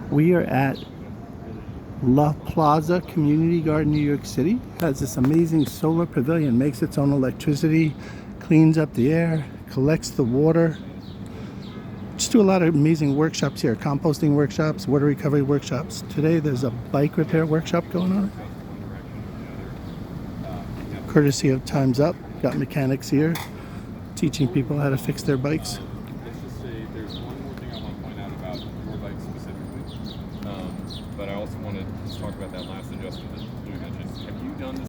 We are at La Plaza Community Garden, New York City. It has this amazing solar pavilion, makes its own electricity, cleans up the air, collects the water. Just do a lot of amazing workshops here, composting workshops, water recovery workshops. Today there's a bike repair workshop going on. Courtesy of Time's Up, got mechanics here teaching people how to fix their bikes. Let's just say there's one more thing I want to point out about your bike specifically, but I also want to just talk about that last adjustment that Lou mentioned. Have you done this?